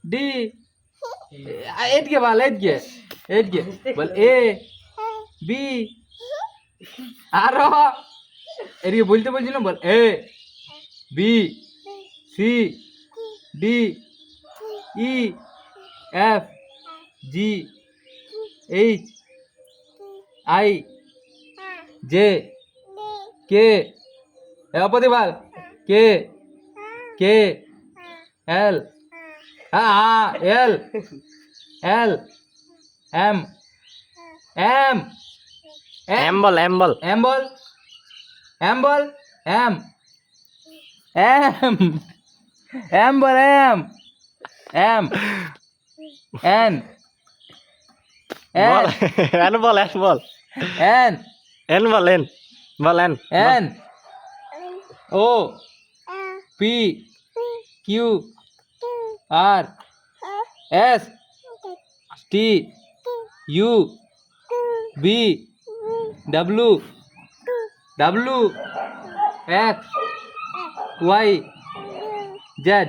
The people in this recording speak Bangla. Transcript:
ডি এদিকে বল এদিকে এদিকে বল এ বি আরো এদিকে বলতে বলছি না বল A B C D E F G H I J K অপদি বল K K L L L M M M বল এম বল এম বল এম বল এম এম এম বল এম এম এন বল এন বল এন বল এন এন বল এন বল N N O P Q R S T U V W W X Y Z